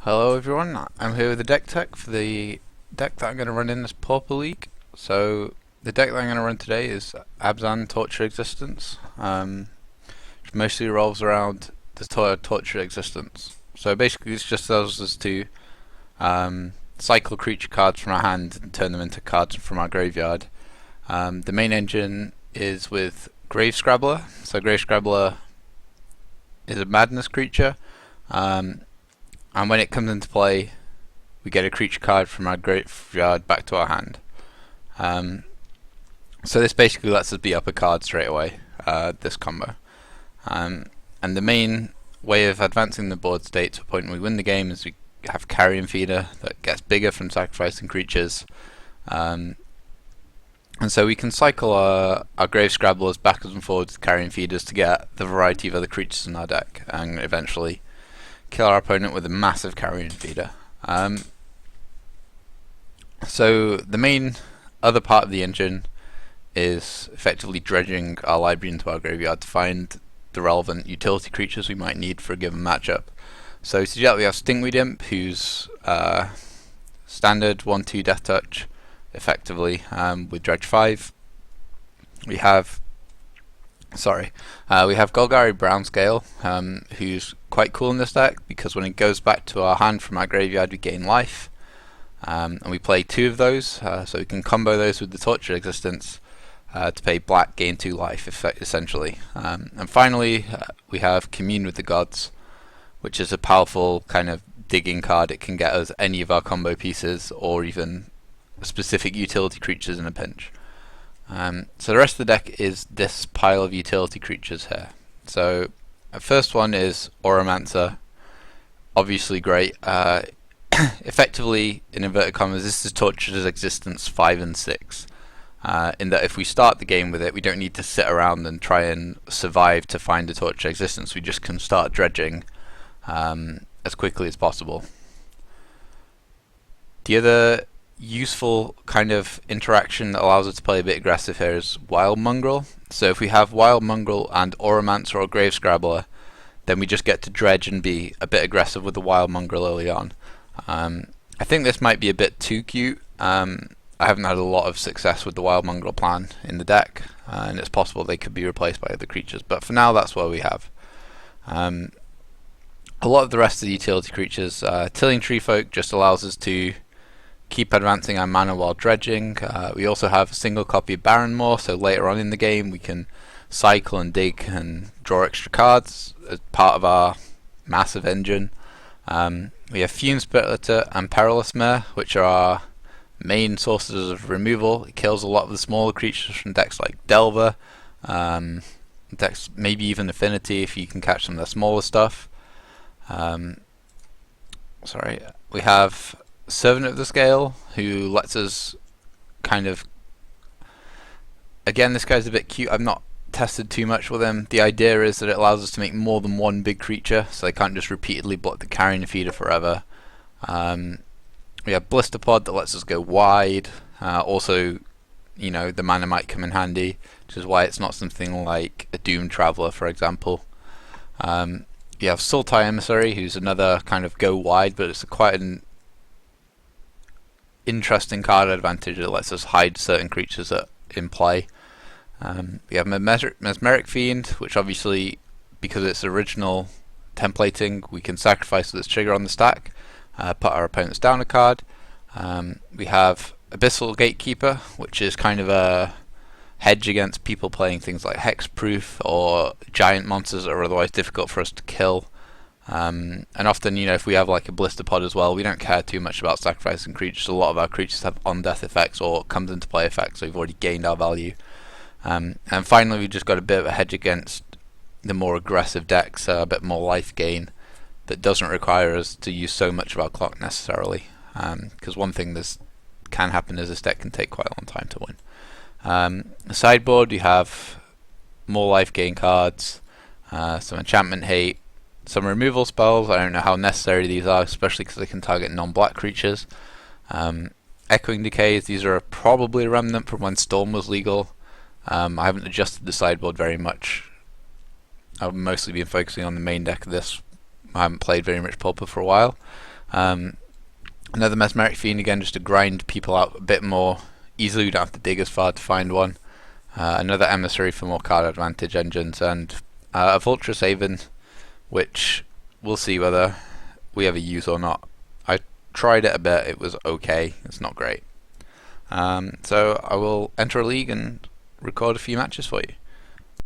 Hello everyone, I'm here with the deck tech for the deck that I'm going to run in this Pauper League. So the deck that I'm going to run today is Abzan Tortured Existence, which mostly revolves around the Tortured Existence. So basically this just allows us to cycle creature cards from our hand and turn them into cards from our graveyard. The main engine is with Grave Scrabbler. So Grave Scrabbler is a madness creature. And when it comes into play, we get a creature card from our graveyard back to our hand. So this basically lets us be up a card straight away, this combo. And the main way of advancing the board state to a point where we win the game is we have Carrion Feeder that gets bigger from sacrificing creatures. And so we can cycle our Grave Scrabblers backwards and forwards with Carrion Feeders to get the variety of other creatures in our deck, and eventually kill our opponent with a massive Carrion Feeder. So the main other part of the engine is effectively dredging our library into our graveyard to find the relevant utility creatures we might need for a given matchup. So to do that we have Stinkweed Imp, who's standard 1/2 Death Touch, effectively, with Dredge 5. We have Golgari Brownscale, who's quite cool in this deck because when it goes back to our hand from our graveyard we gain life, and we play 2 of those, so we can combo those with the Tortured Existence to pay black, gain 2 life, essentially. And finally we have Commune with the Gods, which is a powerful kind of digging card. It can get us any of our combo pieces or even specific utility creatures in a pinch. So the rest of the deck is this pile of utility creatures here. So the first one is Oromancer, obviously great. Effectively, in inverted commas, this is Tortured Existence 5 and 6. In that if we start the game with it, we don't need to sit around and try and survive to find a Tortured Existence. We just can start dredging as quickly as possible. The other useful kind of interaction that allows us to play a bit aggressive here is Wild Mongrel. So if we have Wild Mongrel and Oromancer or Grave Scrabbler, then we just get to dredge and be a bit aggressive with the Wild Mongrel early on. I think this might be a bit too cute. I haven't had a lot of success with the Wild Mongrel plan in the deck, and it's possible they could be replaced by other creatures, but for now that's what we have. A lot of the rest of the utility creatures, Tilling Treefolk just allows us to keep advancing our mana while dredging. We also have a single copy of Barrenmoor, so later on in the game we can cycle and dig and draw extra cards as part of our massive engine. We have Fume Splitter and Perilous Mare, which are our main sources of removal. It kills a lot of the smaller creatures from decks like Delver, decks maybe even Affinity if you can catch some of the smaller stuff. We have Servant of the Scale, who lets us kind of, again, this guy's a bit cute. I've not tested too much with him. The idea is that it allows us to make more than one big creature, so they can't just repeatedly block the Carrion Feeder forever. We have Blister Pod that lets us go wide. Also, you know, the mana might come in handy, which is why it's not something like a Doom Traveler, for example. You have Sultai Emissary, who's another kind of go wide, but it's quite an interesting card advantage. It lets us hide certain creatures that in play. We have Mesmeric Fiend, which obviously, because it's original templating, we can sacrifice with its trigger on the stack, put our opponents down a card. We have Abyssal Gatekeeper, which is kind of a hedge against people playing things like Hexproof or giant monsters that are otherwise difficult for us to kill. And often, you know, if we have like a Blister Pod as well, we don't care too much about sacrificing creatures. A lot of our creatures have on-death effects or comes into play effects, so we've already gained our value. And finally, we've just got a bit of a hedge against the more aggressive decks, a bit more life gain that doesn't require us to use so much of our clock necessarily. Because one thing that can happen is this deck can take quite a long time to win. The sideboard, you have more life gain cards, some enchantment hate, some removal spells. I don't know how necessary these are, especially because they can target non-black creatures. Echoing Decays, these are probably a remnant from when Storm was legal. I haven't adjusted the sideboard very much. I've mostly been focusing on the main deck of this. I haven't played very much Pauper for a while. Another Mesmeric Fiend, again, just to grind people out a bit more easily. You don't have to dig as far to find one. Another Emissary for more card advantage engines, and a Vulturous Haven, which we'll see whether we ever use or not. I tried it a bit, it was okay, it's not great. So I will enter a league and record a few matches for you.